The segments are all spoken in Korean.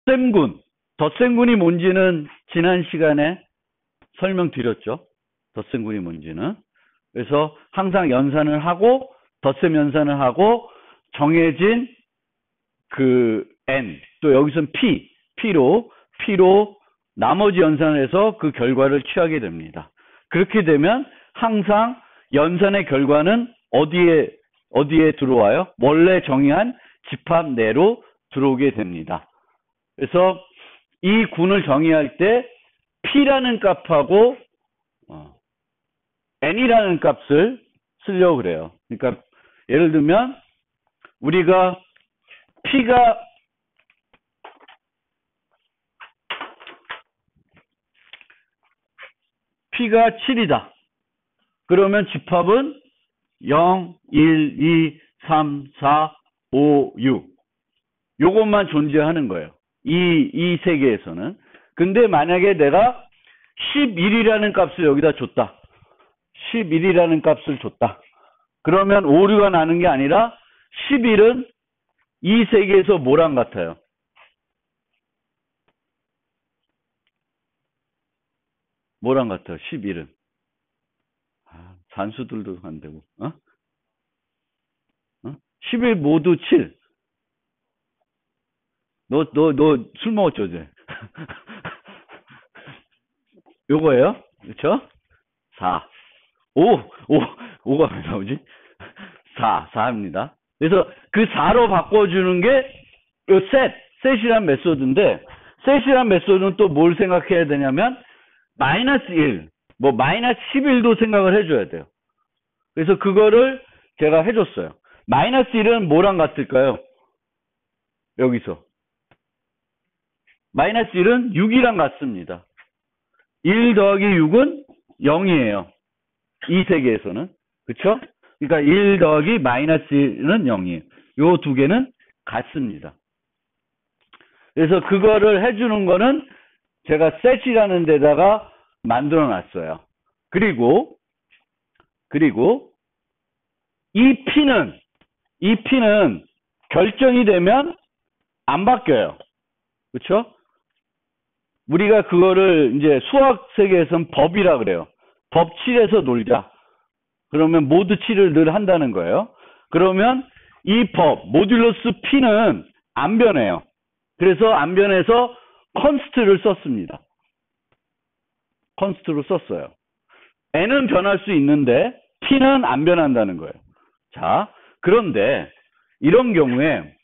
덧셈군. 덧셈군이 뭔지는 지난 시간에 설명드렸죠. 덧셈군이 뭔지는. 그래서 항상 연산을 하고 덧셈 연산을 하고 정해진 그 n 또 여기서는 p로 나머지 연산을 해서 그 결과를 취하게 됩니다. 그렇게 되면 항상 연산의 결과는 어디에 들어와요? 원래 정의한 집합 내로 들어오게 됩니다. 그래서 이 군을 정의할 때 p라는 값하고 n이라는 값을 쓰려고 그래요. 그러니까 예를 들면 우리가 p가 7이다. 그러면 집합은 0, 1, 2, 3, 4, 5, 6. 요것만 존재하는 거예요. 이 세계에서는. 근데 만약에 내가 11이라는 값을 여기다 줬다. 11이라는 값을 줬다. 그러면 오류가 나는 게 아니라 11은 이 세계에서 뭐랑 같아요? 뭐랑 같아요? 11은. 산수들도 안 되고. 11 모두 7. 너 술 먹었죠, 어제? 요거예요? 그쵸? 4. 5가 왜 나오지? 4입니다. 그래서 그 4로 바꿔주는 게 요 셋이란 메소드인데, 셋이란 메소드는 또 뭘 생각해야 되냐면, 마이너스 1, 마이너스 11도 생각을 해줘야 돼요. 그래서 그거를 제가 해줬어요. 마이너스 1은 뭐랑 같을까요? 여기서. 마이너스 1은 6이랑 같습니다. 1 더하기 6은 0이에요. 이 세계에서는. 그쵸? 그러니까 1 더하기 마이너스 1은 0이에요. 요 두 개는 같습니다. 그래서 그거를 해주는 거는 제가 셋이라는 데다가 만들어 놨어요. 그리고 이 P는 결정이 되면 안 바뀌어요. 그쵸? 우리가 그거를 이제 수학 세계에서는 법이라 그래요. 법 7에서 놀자. 그러면 모두 7을 늘 한다는 거예요. 그러면 이 법, 모듈러스 P는 안 변해요. 그래서 안 변해서 컨스트를 썼습니다. 컨스트로 썼어요. n은 변할 수 있는데 P는 안 변한다는 거예요. 자, 그런데 이런 경우에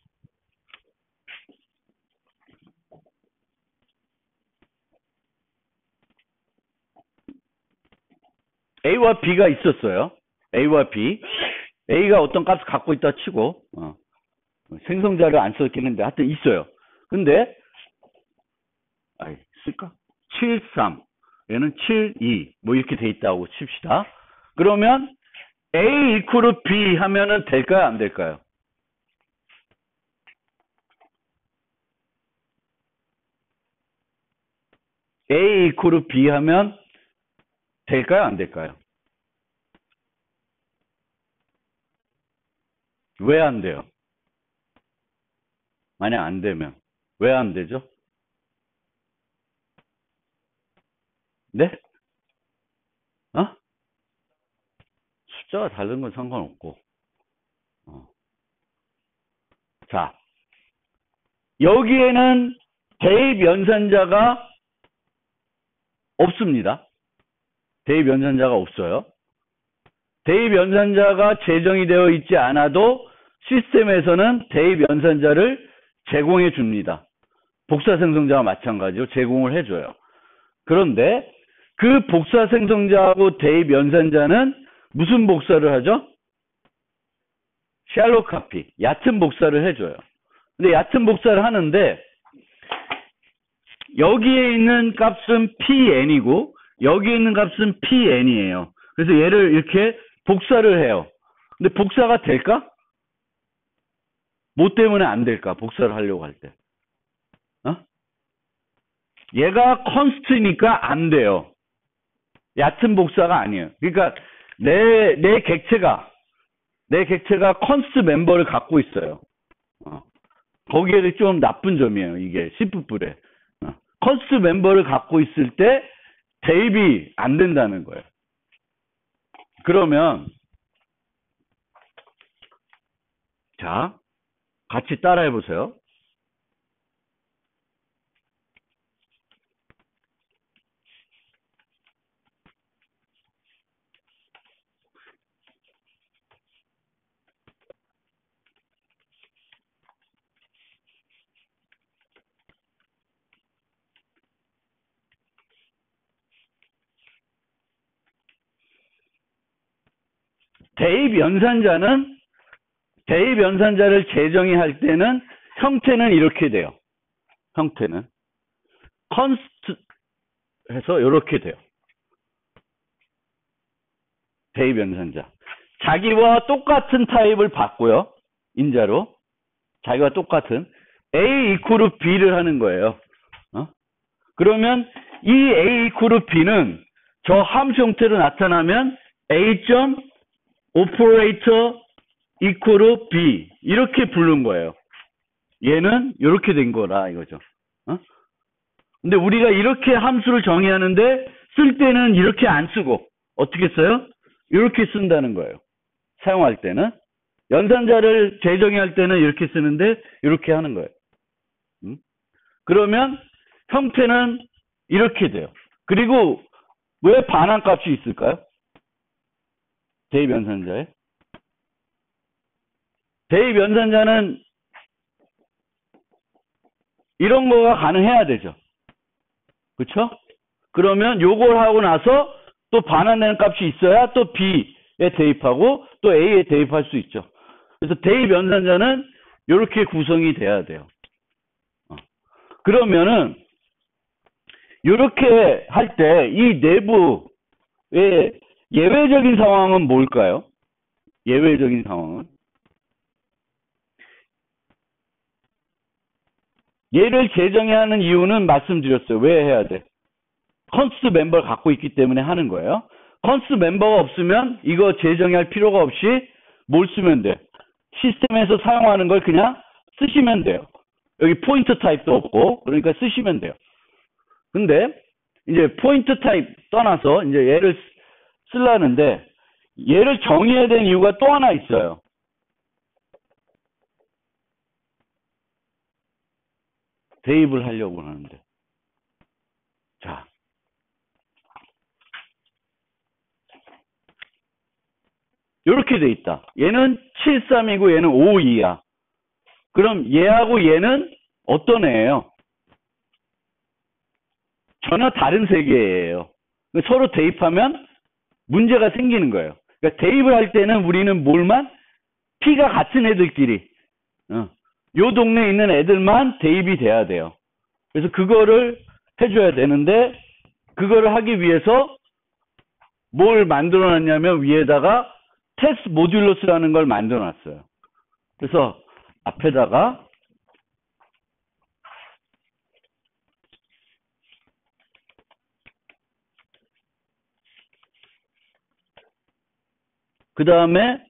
A와 B가 있었어요. A와 B. A가 어떤 값을 갖고 있다 치고 생성자를 안 썼겠는데 하여튼 있어요. 근데 쓸까? 7, 3 얘는 7, 2 이렇게 돼 있다고 칩시다. 그러면 A 이퀄 B 하면은 될까요? 안 될까요? A 이퀄 B 하면 될까요? 안 될까요? 왜 안 돼요? 만약 안 되면 왜 안 되죠? 네? 숫자가 다른 건 상관없고. 자, 여기에는 대입 연산자가 없습니다. 대입 연산자가 없어요. 대입 연산자가 제정이 되어 있지 않아도 시스템에서는 대입 연산자를 제공해 줍니다. 복사 생성자와 마찬가지로 제공을 해줘요. 그런데 그 복사 생성자하고 대입 연산자는 무슨 복사를 하죠? 샬롯 카피, 얕은 복사를 해줘요. 근데 얕은 복사를 하는데 여기에 있는 값은 PN이고 여기에 있는 값은 PN이에요. 그래서 얘를 이렇게 복사를 해요. 근데 복사가 될까? 뭐 때문에 안 될까? 복사를 하려고 할 때. 얘가 컨스트니까 안 돼요. 얕은 복사가 아니에요. 그러니까 내 객체가 컨스트 멤버를 갖고 있어요. 거기에 좀 나쁜 점이에요. 이게 C뿔에. 컨스트 멤버를 갖고 있을 때 대입이 안 된다는 거예요. 그러면 자, 같이 따라해 보세요. 대입 연산자를 재정의 할 때는 형태는 이렇게 돼요. 형태는 컨스트 해서 이렇게 돼요. 대입 연산자. 자기와 똑같은 타입을 받고요. 인자로. 자기와 똑같은 A 이퀄 B를 하는 거예요. 그러면 이 A 이퀄 B는 저 함수 형태로 나타나면 A. operator 이퀄 B 이렇게 부른 거예요. 얘는 이렇게 된 거라 이거죠. 근데 우리가 이렇게 함수를 정의하는데 쓸 때는 이렇게 안 쓰고 어떻게 써요? 이렇게 쓴다는 거예요. 사용할 때는 연산자를 재정의할 때는 이렇게 쓰는데 이렇게 하는 거예요. 그러면 형태는 이렇게 돼요. 그리고 왜 반환값이 있을까요? 대입 연산자에. 대입 연산자는 이런 거가 가능해야 되죠. 그렇죠? 그러면 요걸 하고 나서 또 반환되는 값이 있어야 또 B에 대입하고 또 A에 대입할 수 있죠. 그래서 대입 연산자는 이렇게 구성이 돼야 돼요. 그러면은 이렇게 할 때 이 내부의 예외적인 상황은 뭘까요? 예외적인 상황은 얘를 재정해야 하는 이유는 말씀드렸어요. 왜 해야 돼? 컨스트 멤버를 갖고 있기 때문에 하는 거예요. 컨스트 멤버가 없으면 이거 재정의할 필요가 없이 뭘 쓰면 돼? 시스템에서 사용하는 걸 그냥 쓰시면 돼요. 여기 포인트 타입도 없고 그러니까 쓰시면 돼요. 근데 이제 포인트 타입 떠나서 이제 얘를 쓰려는데 얘를 정의해야 되는 이유가 또 하나 있어요. 대입을 하려고 하는데. 자. 이렇게 돼 있다. 얘는 73이고 얘는 52야. 그럼 얘하고 얘는 어떤 애예요? 전혀 다른 세계예요. 서로 대입하면 문제가 생기는 거예요. 그러니까 대입을 할 때는 우리는 뭘만? P가 같은 애들끼리 요 동네에 있는 애들만 대입이 돼야 돼요. 그래서 그거를 해줘야 되는데 그거를 하기 위해서 뭘 만들어놨냐면 위에다가 테스트 모듈러스라는 걸 만들어놨어요. 그래서 앞에다가 그 다음에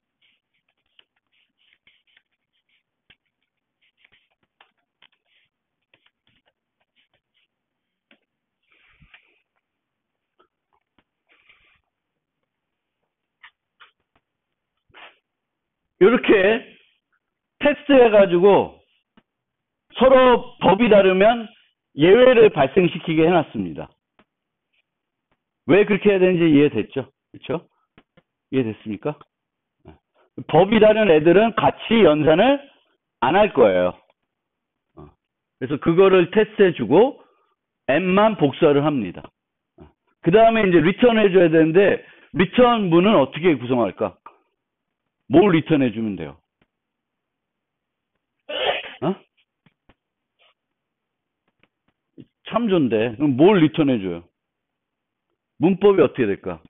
이렇게 테스트 해가지고 서로 법이 다르면 예외를 발생시키게 해놨습니다. 왜 그렇게 해야 되는지 이해됐죠? 그렇죠? 이해됐습니까? 법이 다른 애들은 같이 연산을 안 할 거예요. 그래서 그거를 테스트해주고 M만 복사를 합니다. 그 다음에 이제 리턴 해줘야 되는데 리턴 문은 어떻게 구성할까? 뭘 리턴 해주면 돼요? 참 좋은데 그럼 뭘 리턴 해줘요? 문법이 어떻게 될까?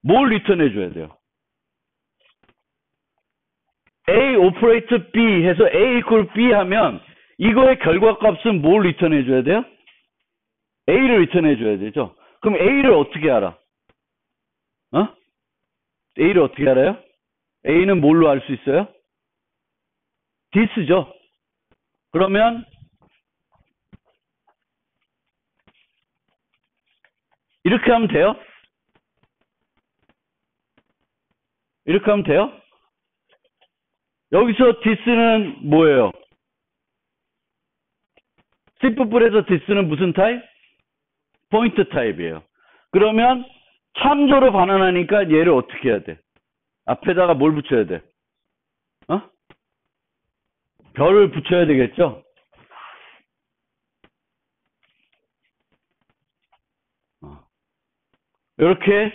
뭘 리턴 해줘야 돼요? A 오퍼레이터 B 해서 A 이퀄 B 하면 이거의 결과값은 뭘 리턴 해줘야 돼요? A를 리턴 해줘야 되죠. 그럼 A를 어떻게 알아? A를 어떻게 알아요? A는 뭘로 알 수 있어요? this죠. 그러면 이렇게 하면 돼요? 이렇게 하면 돼요? 여기서 this는 뭐예요? C뿔에서 this는 무슨 타입? 포인트 타입이에요. 그러면 참조로 반환하니까 얘를 어떻게 해야 돼? 앞에다가 뭘 붙여야 돼? 어? 별을 붙여야 되겠죠? 이렇게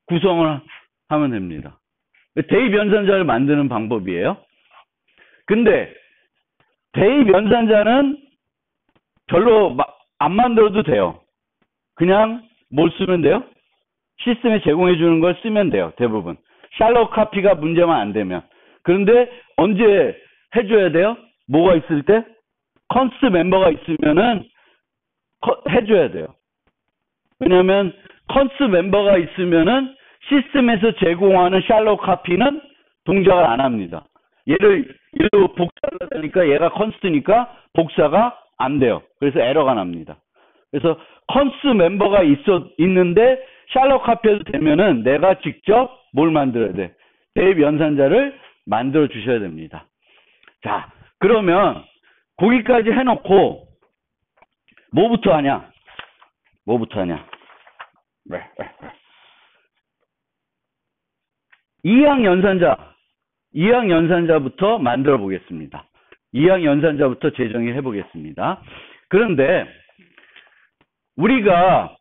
구성을 하면 됩니다. 대입 연산자를 만드는 방법이에요. 근데 대입 연산자는 별로 안 만들어도 돼요. 그냥 뭘 쓰면 돼요? 시스템에 제공해 주는 걸 쓰면 돼요. 대부분. 샬롯 카피가 문제만 안 되면. 그런데 언제 해줘야 돼요? 뭐가 있을 때? 컨스트 멤버가 있으면은 해줘야 돼요. 왜냐하면 컨스트 멤버가 있으면은 시스템에서 제공하는 샬롯 카피는 동작을 안 합니다. 얘로 복사를 하니까 얘가 컨스트니까 복사가 안 돼요. 그래서 에러가 납니다. 그래서 컨스트 멤버가 있는데 샬롯 카피해도 되면은 내가 직접 뭘 만들어야 돼? 대입 연산자를 만들어 주셔야 됩니다. 자, 그러면 거기까지 해놓고 뭐부터 하냐? 이항 연산자부터 만들어 보겠습니다. 이항 연산자부터 재정해 보겠습니다. 그런데 우리가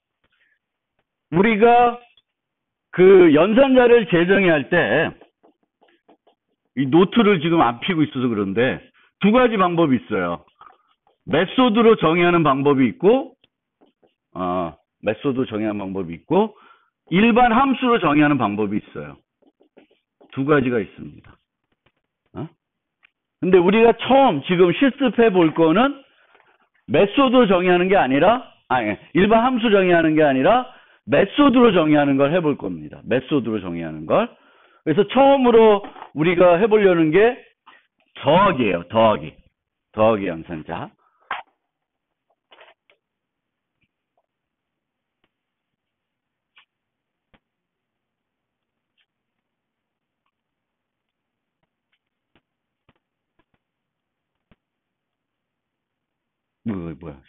그 연산자를 재정해 할 때 이 노트를 지금 안 피고 있어서 그런데 두 가지 방법이 있어요. 메소드로 정의하는 방법이 있고 일반 함수로 정의하는 방법이 있어요. 두 가지가 있습니다. 근데 우리가 처음 지금 실습해 볼 거는 메소드로 정의하는 게 아니라 일반 함수 정의하는 게 아니라 메소드로 정의하는 걸 해볼 겁니다. 메소드로 정의하는 걸. 그래서 처음으로 우리가 해보려는 게 더하기예요. 더하기 연산자. 뭐야.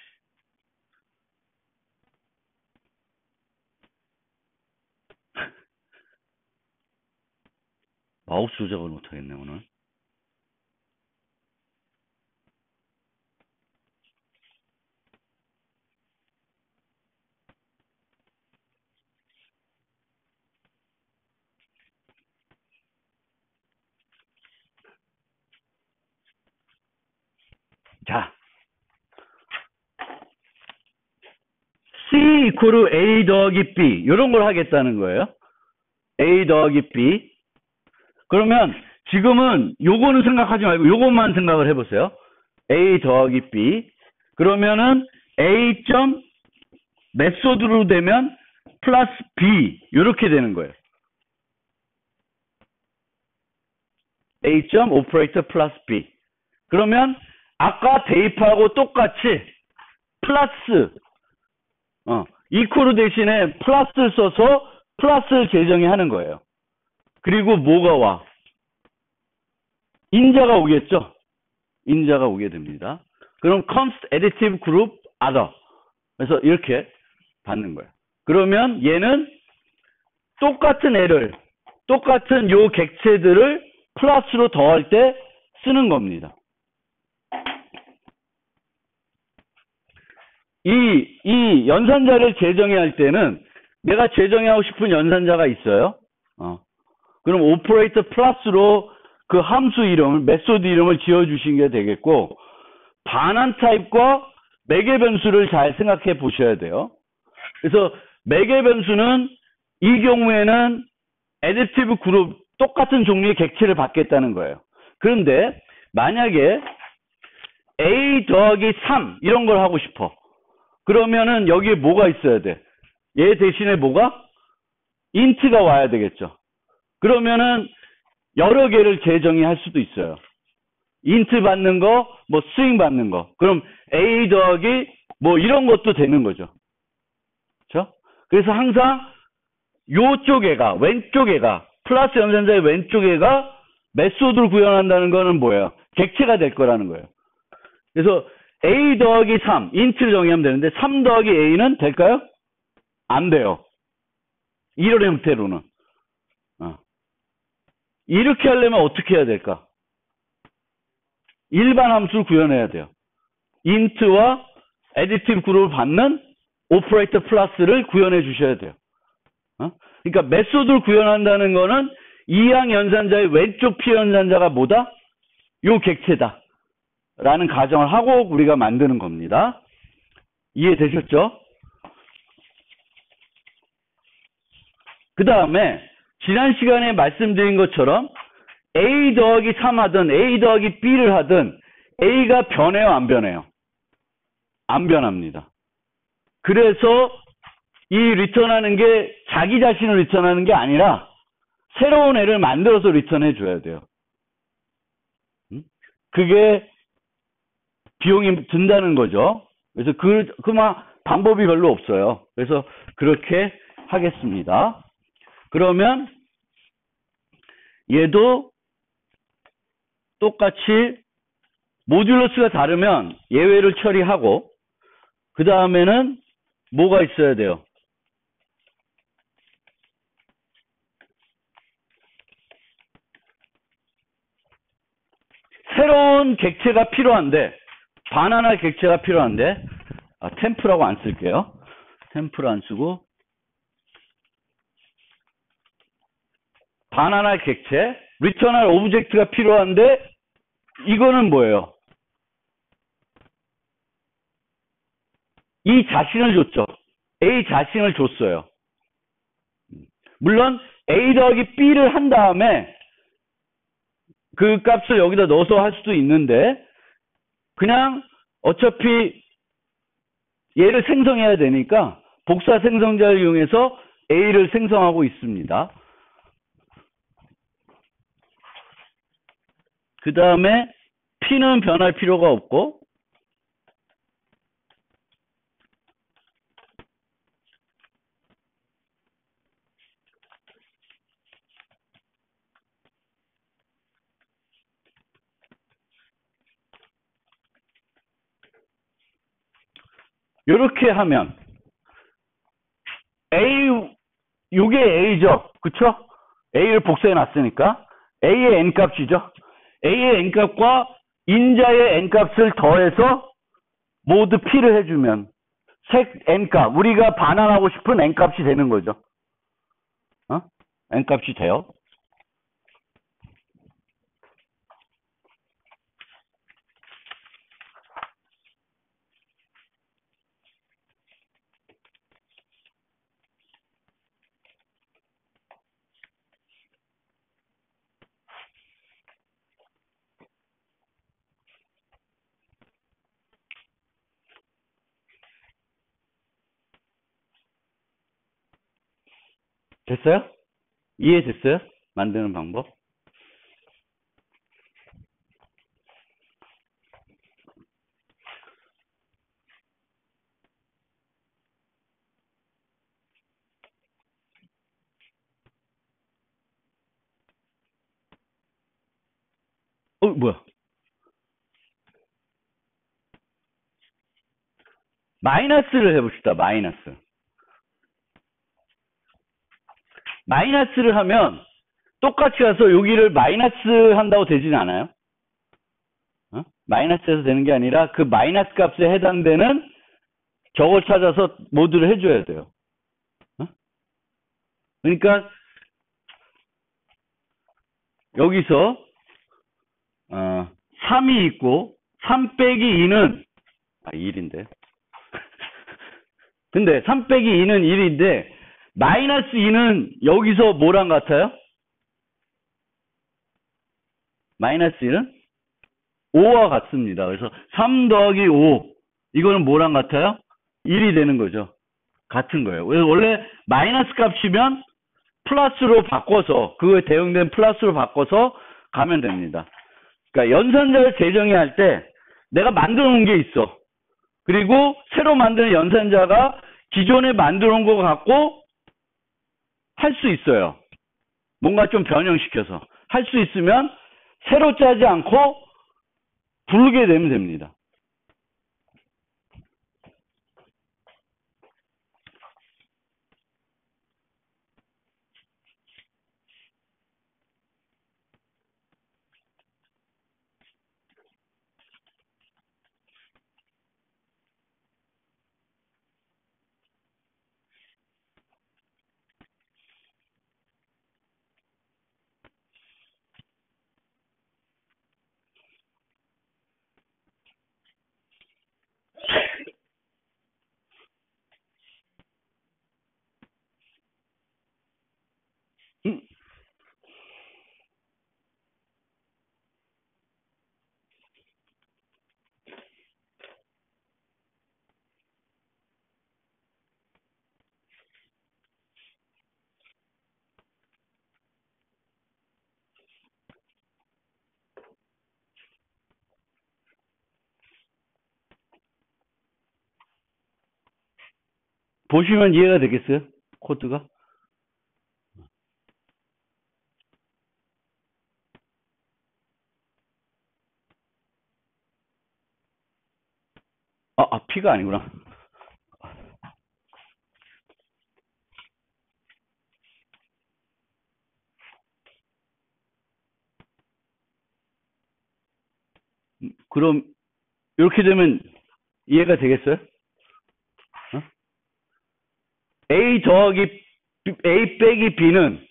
마우스 조작을 못하겠네, 오늘. 자. C 이퀄 A 더하기 B. 이런 걸 하겠다는 거예요. A 더하기 B. 그러면 지금은 요거는 생각하지 말고 요것만 생각을 해보세요. A 더하기 B. 그러면은 A 점 메소드로 되면 플러스 B 이렇게 되는 거예요. A 점 오퍼레이터 플러스 B. 그러면 아까 대입하고 똑같이 플러스 이퀄 대신에 플러스를 써서 플러스를 재정의 하는 거예요. 그리고 뭐가 와? 인자가 오겠죠? 인자가 오게 됩니다. 그럼 const additive group other. 그래서 이렇게 받는 거예요. 그러면 얘는 똑같은 요 객체들을 플러스로 더할 때 쓰는 겁니다. 이 연산자를 재정해야 할 때는 내가 재정하고 싶은 연산자가 있어요. 그럼 오퍼레이터 플러스로 그 함수 이름을, 메소드 이름을 지어주신 게 되겠고, 반환 타입과 매개 변수를 잘 생각해 보셔야 돼요. 그래서 매개 변수는 이 경우에는 애디티브 그룹 똑같은 종류의 객체를 받겠다는 거예요. 그런데 만약에 A 더하기 3 이런 걸 하고 싶어. 그러면은 여기에 뭐가 있어야 돼? 얘 대신에 뭐가? 인트가 와야 되겠죠. 그러면은 여러 개를 재정의할 수도 있어요. 인트 받는 거, 뭐 스윙 받는 거. 그럼 A 더하기 뭐 이런 것도 되는 거죠. 그렇죠? 그래서 항상 요쪽 애가, 왼쪽 애가, 플러스 연산자의 왼쪽 애가 메소드를 구현한다는 거는 뭐예요? 객체가 될 거라는 거예요. 그래서 A 더하기 3, 인트를 정의하면 되는데 3 더하기 A는 될까요? 안 돼요. 이런 형태로는. 이렇게 하려면 어떻게 해야 될까? 일반 함수를 구현해야 돼요. 인트와 애디티브 그룹을 받는 오퍼레이터 플러스를 구현해 주셔야 돼요. 그러니까 메소드를 구현한다는 거는 이항 연산자의 왼쪽 피 연산자가 뭐다? 요 객체다. 라는 가정을 하고 우리가 만드는 겁니다. 이해되셨죠? 그 다음에 지난 시간에 말씀드린 것처럼 A 더하기 3 하든 A 더하기 B를 하든 A가 변해요, 안 변해요? 안 변합니다. 그래서 이 리턴하는 게 자기 자신을 리턴하는 게 아니라 새로운 애를 만들어서 리턴해 줘야 돼요. 그게 비용이 든다는 거죠. 그래서 그만 방법이 별로 없어요. 그래서 그렇게 하겠습니다. 그러면 얘도 똑같이 모듈러스가 다르면 예외를 처리하고 그 다음에는 뭐가 있어야 돼요? 새로운 객체가 필요한데 바나나 객체가 필요한데 템프라고 안 쓸게요. 템프를 안 쓰고 바나나 객체 리턴할 오브젝트가 필요한데 이거는 뭐예요? 이 자신을 줬죠. A 자신을 줬어요. 물론 A 더하기 B를 한 다음에 그 값을 여기다 넣어서 할 수도 있는데 그냥 어차피 얘를 생성해야 되니까 복사 생성자를 이용해서 A를 생성하고 있습니다. 그 다음에 P는 변할 필요가 없고 이렇게 하면 A, 요게 A죠. 그쵸? A를 복사해 놨으니까 A의 N값이죠. A의 N값과 인자의 N값을 더해서 모두 P를 해주면 색 N값, 우리가 반환하고 싶은 N값이 되는 거죠. N값이 돼요. 됐어요? 이해됐어요? 만드는 방법? 뭐야? 마이너스를 해봅시다. 마이너스를 하면 똑같이 가서 여기를 마이너스 한다고 되진 않아요. 마이너스에서 되는 게 아니라 그 마이너스 값에 해당되는 저걸 찾아서 모드를 해줘야 돼요. 그러니까 여기서 3이 있고 3 빼기 2는 1인데 근데 3 빼기 2는 1인데 마이너스 2는 여기서 뭐랑 같아요? 마이너스 2는 5와 같습니다. 그래서 3 더하기 5 이거는 뭐랑 같아요? 1이 되는 거죠. 같은 거예요. 그래서 원래 마이너스 값이면 플러스로 바꿔서 그거에 대응된 플러스로 바꿔서 가면 됩니다. 그러니까 연산자를 재정의할 때 내가 만들어 놓은 게 있어. 그리고 새로 만드는 연산자가 기존에 만들어 놓은 거 갖고 할 수 있어요. 뭔가 좀 변형시켜서. 할 수 있으면 새로 짜지 않고 부르게 되면 됩니다. 보시면 이해가 되겠어요? 코드가? P가 아니구나. 그럼 이렇게 되면 이해가 되겠어요? 어? A 더하기 A 빼기 B는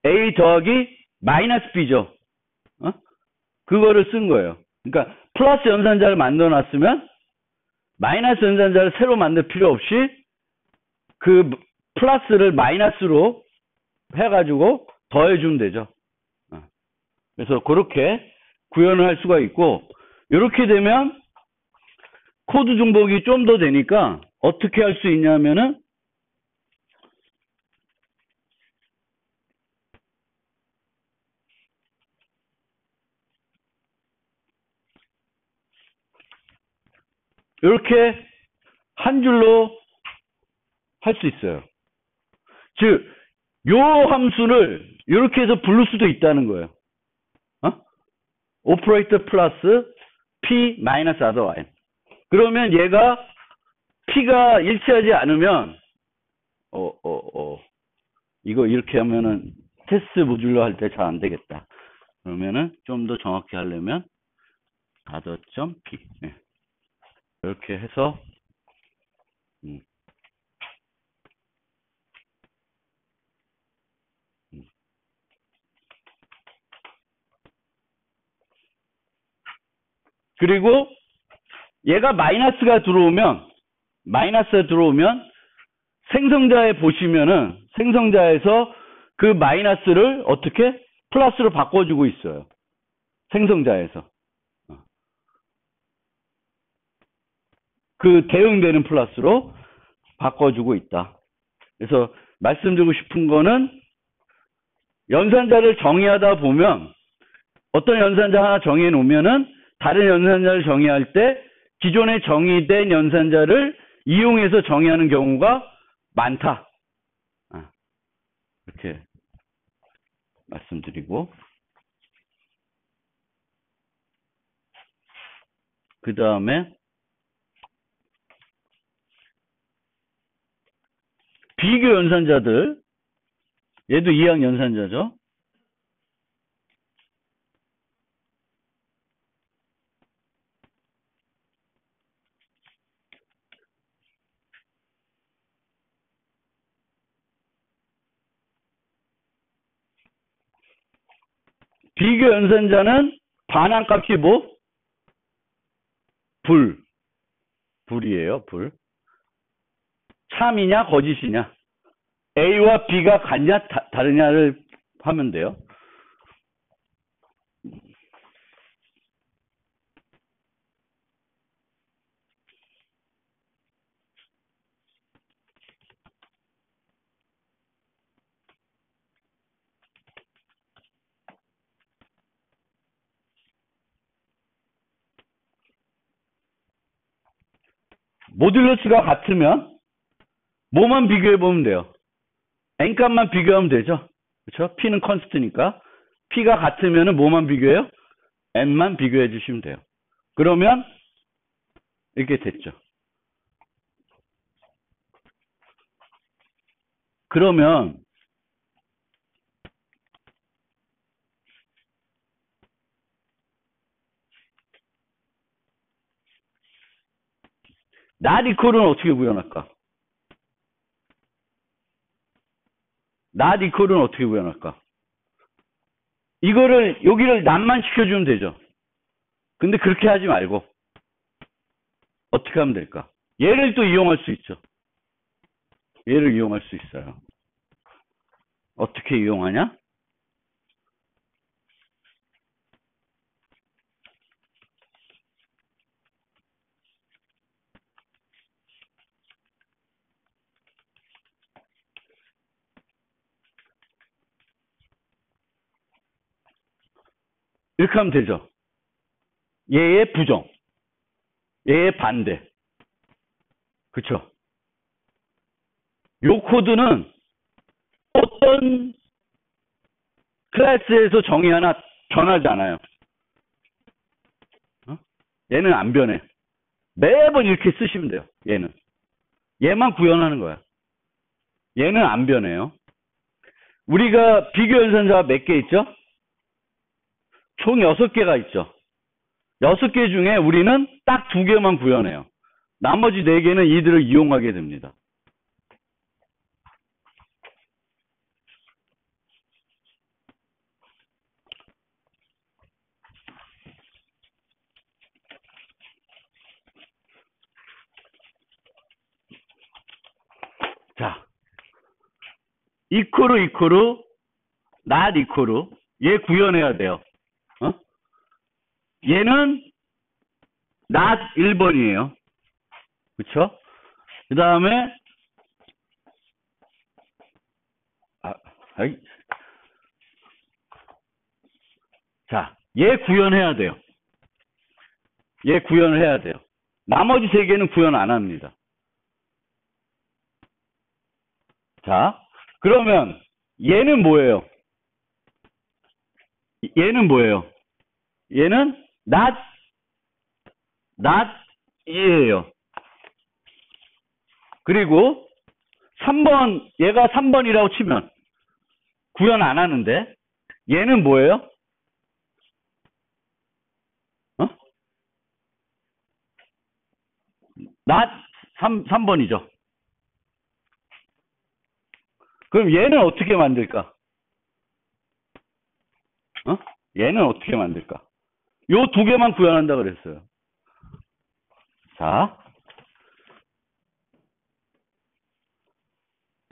A 더하기 마이너스 B죠. 어? 그거를 쓴 거예요. 그러니까 플러스 연산자를 만들어 놨으면 마이너스 연산자를 새로 만들 필요 없이 그 플러스를 마이너스로 해가지고 더해주면 되죠. 그래서 그렇게 구현을 할 수가 있고, 이렇게 되면 코드 중복이 좀 더 되니까 어떻게 할 수 있냐면은 이렇게 한 줄로 할 수 있어요. 즉, 요 함수를 이렇게 해서 부를 수도 있다는 거예요. 오퍼레이터 플러스 p 마이너스 other y. 그러면 얘가 p가 일치하지 않으면 이거 이렇게 하면은 테스트 모듈로 할 때 잘 안 되겠다. 그러면은 좀 더 정확히 하려면 other.p 네. 이렇게 해서 그리고 얘가 마이너스가 들어오면 생성자에 보시면은 생성자에서 그 마이너스를 어떻게 플러스로 바꿔주고 있어요. 생성자에서 그 대응되는 플러스로 바꿔주고 있다. 그래서 말씀드리고 싶은 거는 연산자를 정의하다 보면 어떤 연산자 하나 정해 놓으면은 다른 연산자를 정의할 때 기존에 정의된 연산자를 이용해서 정의하는 경우가 많다. 이렇게 말씀드리고, 그 다음에 비교 연산자들, 얘도 이항 연산자죠. 비교 연산자는 반환값이 뭐? 불이에요. 불. 참이냐 거짓이냐. A와 B가 같냐 다르냐를 하면 돼요. 모듈러스가 같으면 뭐만 비교해 보면 돼요? n값만 비교하면 되죠. 그렇죠? p는 컨스트니까 p가 같으면은 뭐만 비교해요? n만 비교해 주시면 돼요. 그러면 이렇게 됐죠. 그러면 not equal은 어떻게 구현할까? not equal은 어떻게 구현할까? 이거를 여기를 n만 시켜주면 되죠. 근데 그렇게 하지 말고 어떻게 하면 될까? 얘를 또 이용할 수 있죠. 얘를 이용할 수 있어요. 어떻게 이용하냐? 이렇게 하면 되죠. 얘의 부정, 얘의 반대. 그쵸? 요 코드는 어떤 클래스에서 정의 하나 변하지 않아요. 어? 얘는 안 변해. 매번 이렇게 쓰시면 돼요. 얘는. 얘만 구현하는 거야. 얘는 안 변해요. 우리가 비교 연산자가 몇 개 있죠? 총 6개가 있죠. 6개 중에 우리는 딱 2개만 구현해요. 나머지 4개는 이들을 이용하게 됩니다. 자, 이코르, not 이코르, 얘 구현해야 돼요. 어? 얘는 not 1번이에요. 그쵸? 그 다음에, 자, 얘 구현해야 돼요. 얘 구현을 해야 돼요. 나머지 3개는 구현 안 합니다. 자, 그러면 얘는 뭐예요? 얘는 뭐예요? 얘는 not 2예요. 그리고 3번, 얘가 3번이라고 치면 구현 안 하는데 얘는 뭐예요? 어? not 3번이죠. 그럼 얘는 어떻게 만들까? 어? 얘는 어떻게 만들까? 요 2개만 구현한다 그랬어요. 자,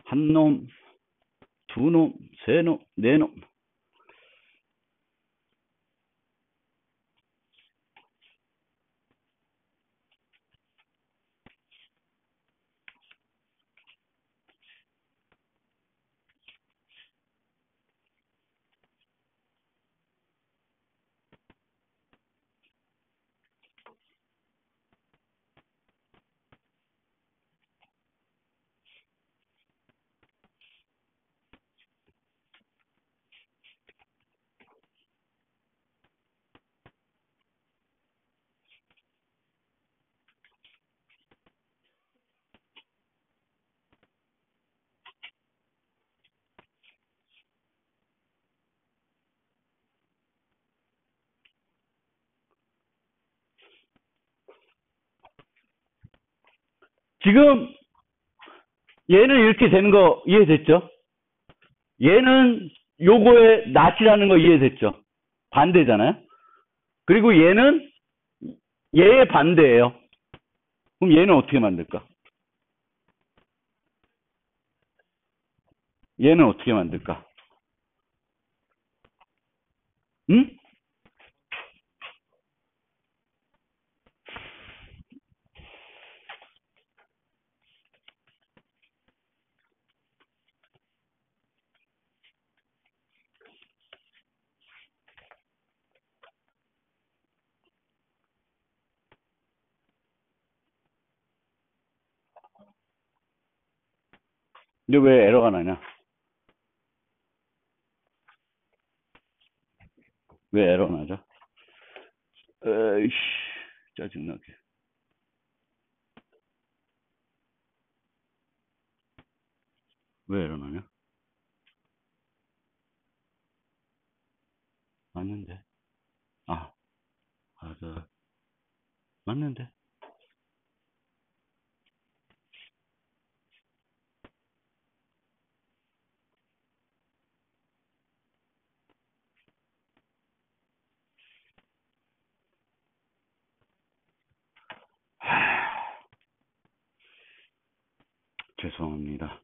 한 놈, 두 놈, 세 놈, 네 놈. 지금 얘는 이렇게 되는 거 이해됐죠? 얘는 요거에 not이라는 거 이해됐죠? 반대잖아요? 그리고 얘는 얘의 반대예요. 그럼 얘는 어떻게 만들까? 얘는 어떻게 만들까? 응? 근데 왜 에러가 나냐? 왜 에러 나죠? 에이씨, 짜증나게. 왜 에러 나냐? 맞는데. 맞는데. 죄송합니다.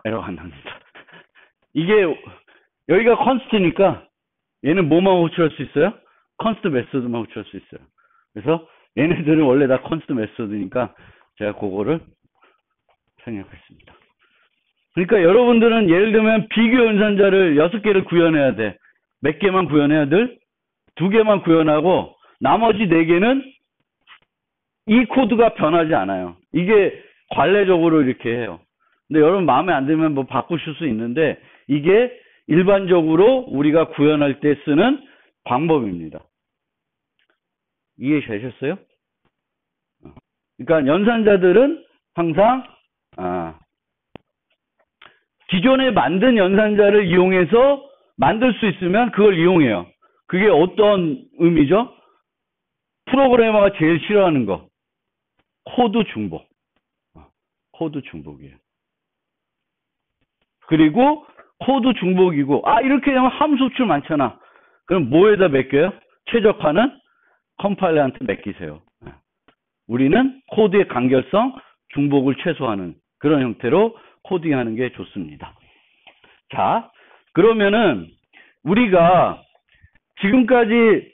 에러가 안 납니다. 이게 여기가 컨스트니까 얘는 뭐만 호출할 수 있어요? 컨스트 메소드만 호출할 수 있어요. 그래서 얘네들은 원래 다 컨스트 메소드니까 제가 그거를 생략했습니다. 그러니까 여러분들은 예를 들면 비교 연산자를 6개를 구현해야 돼. 몇 개만 구현해야 돼? 2개만 구현하고 나머지 4개는 이 코드가 변하지 않아요. 이게 관례적으로 이렇게 해요. 근데 여러분 마음에 안 들면 뭐 바꾸실 수 있는데 이게 일반적으로 우리가 구현할 때 쓰는 방법입니다. 이해되셨어요? 그러니까 연산자들은 항상 기존에 만든 연산자를 이용해서 만들 수 있으면 그걸 이용해요. 그게 어떤 의미죠? 프로그래머가 제일 싫어하는 거. 코드 중복. 코드 중복이에요. 그리고 코드 중복이고 이렇게 하면 함수 출 많잖아. 그럼 뭐에다 맡겨요? 최적화는 컴파일러한테 맡기세요. 우리는 코드의 간결성, 중복을 최소화하는 그런 형태로 코딩하는 게 좋습니다. 자, 그러면은 우리가 지금까지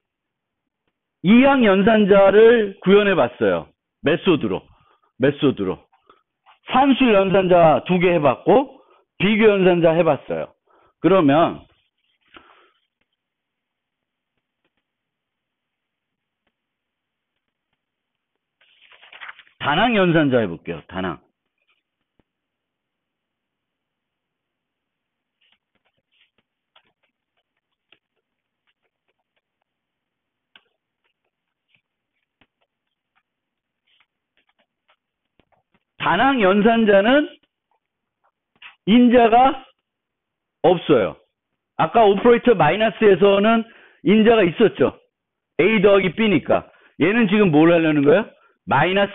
이항 연산자를 구현해 봤어요. 메소드로. 산술 연산자 2개 해봤고 비교 연산자 해봤어요. 그러면 다낭 연산자 해볼게요. 다낭 연산자는 인자가 없어요. 아까 오퍼레이터 마이너스에서는 인자가 있었죠. A 더하기 B니까. 얘는 지금 뭘 하려는 거예요? 마이너스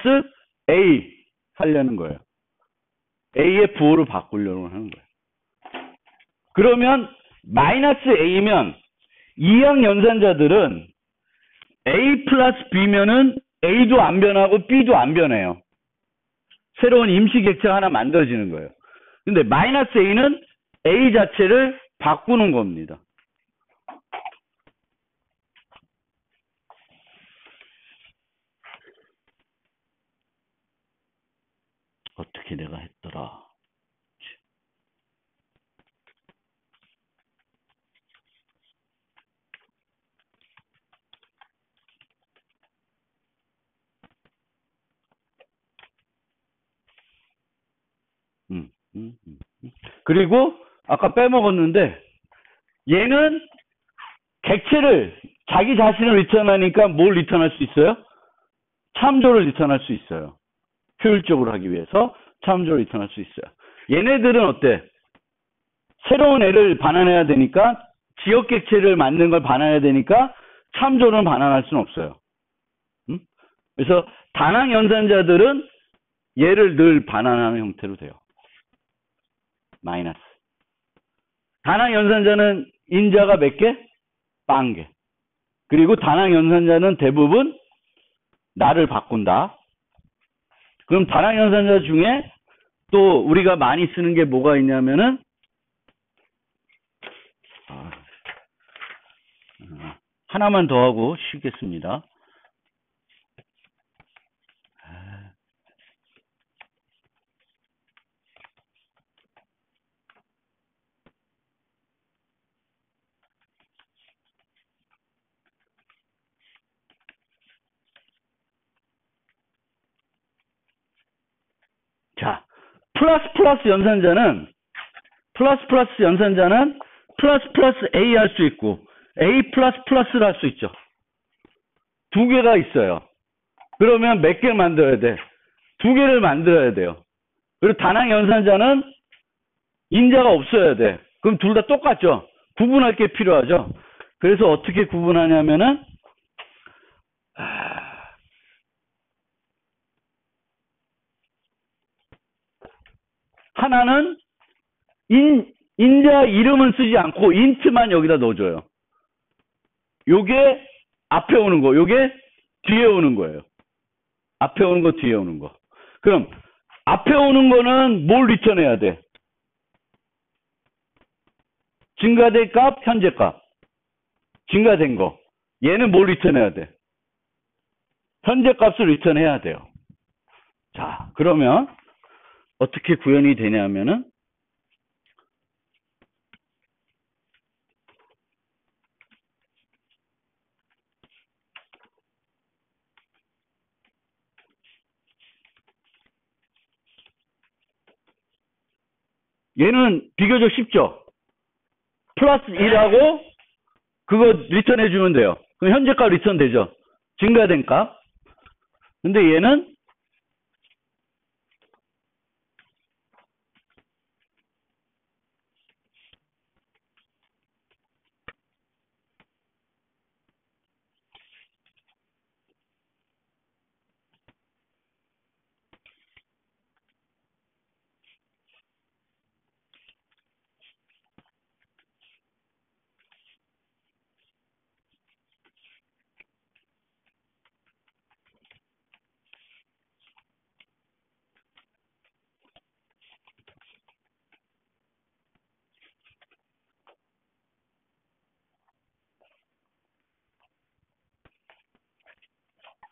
A 하려는 거예요. A의 부호를 바꾸려고 하는 거예요. 그러면 마이너스 A면 이항 연산자들은 A 플러스 B면은 A도 안 변하고 B도 안 변해요. 새로운 임시 객체가 하나 만들어지는 거예요. 근데 마이너스 A는 A 자체를 바꾸는 겁니다. 어떻게 내가 했더라. 그리고 아까 빼먹었는데 얘는 객체를 자기 자신을 리턴하니까 뭘 리턴할 수 있어요? 참조를 리턴할 수 있어요. 효율적으로 하기 위해서 참조를 리턴할 수 있어요. 얘네들은 어때? 새로운 애를 반환해야 되니까 지역 객체를 만든 걸 반환해야 되니까 참조는 반환할 수는 없어요. 그래서 다낭 연산자들은 얘를 늘 반환하는 형태로 돼요. 마이너스. 다낭 연산자는 인자가 몇 개? 0개. 그리고 다낭 연산자는 대부분 나를 바꾼다. 그럼 다낭 연산자 중에 또 우리가 많이 쓰는 게 뭐가 있냐면은 하나만 더 하고 쉬겠습니다. 자, 플러스 연산자는 플러스 A 할 수 있고 A 플러스를 할 수 있죠. 두 개가 있어요. 그러면 몇 개를 만들어야 돼? 두 개를 만들어야 돼요. 그리고 단항 연산자는 인자가 없어야 돼. 그럼 둘 다 똑같죠. 구분할 게 필요하죠. 그래서 어떻게 구분하냐면은 하나는 인자 이름은 쓰지 않고 인트만 여기다 넣어줘요. 요게 앞에 오는 거, 요게 뒤에 오는 거예요. 앞에 오는 거, 뒤에 오는 거. 그럼 앞에 오는 거는 뭘 리턴해야 돼? 증가된 값, 현재 값. 증가된 거. 얘는 뭘 리턴해야 돼? 현재 값을 리턴해야 돼요. 자, 그러면 어떻게 구현이 되냐면은 얘는 비교적 쉽죠. 플러스 1하고 그거 리턴해 주면 돼요. 그럼 현재 값 리턴 되죠. 증가된 값. 근데 얘는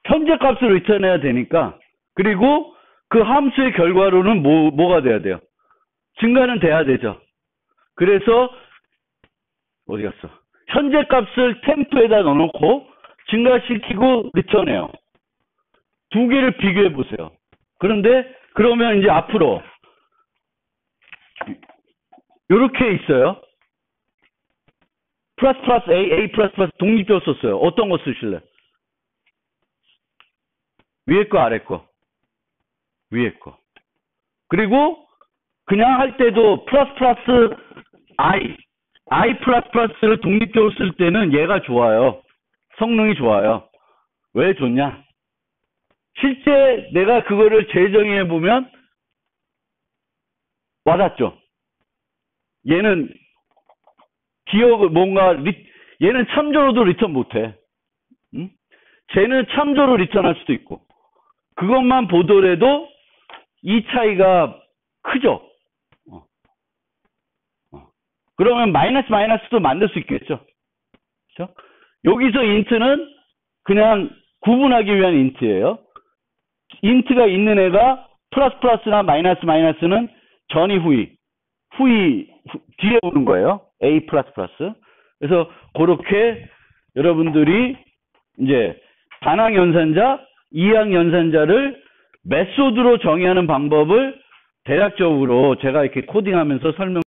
현재 값을 리턴해야 되니까 그리고 그 함수의 결과로는 뭐가 돼야 돼요? 증가는 돼야 되죠. 그래서 어디 갔어? 현재 값을 템프에다 넣어놓고 증가시키고 리턴해요. 두 개를 비교해 보세요. 그런데 그러면 이제 앞으로 이렇게 있어요. 플러스 A 플러스 독립적으로 썼어요. 어떤 거 쓰실래? 위에 거, 아래 거. 위에 거. 그리고 그냥 할 때도 플러스 I 플러스를 독립적으로 쓸 때는 얘가 좋아요. 성능이 좋아요. 왜 좋냐? 실제 내가 그거를 재정의해 보면 와닿죠. 얘는 기억을 얘는 참조로도 리턴 못해. 응? 쟤는 참조로 리턴할 수도 있고. 그것만 보더라도 이 차이가 크죠. 그러면 마이너스도 만들 수 있겠죠. 그렇죠? 여기서 인트는 그냥 구분하기 위한 인트예요. 인트가 있는 애가 플러스나 마이너스는 전이 후이 뒤에 오는 거예요. A 플러스. 그래서 그렇게 여러분들이 이제 단항 연산자, 이항 연산자를 메소드로 정의하는 방법을 대략적으로 제가 이렇게 코딩하면서 설명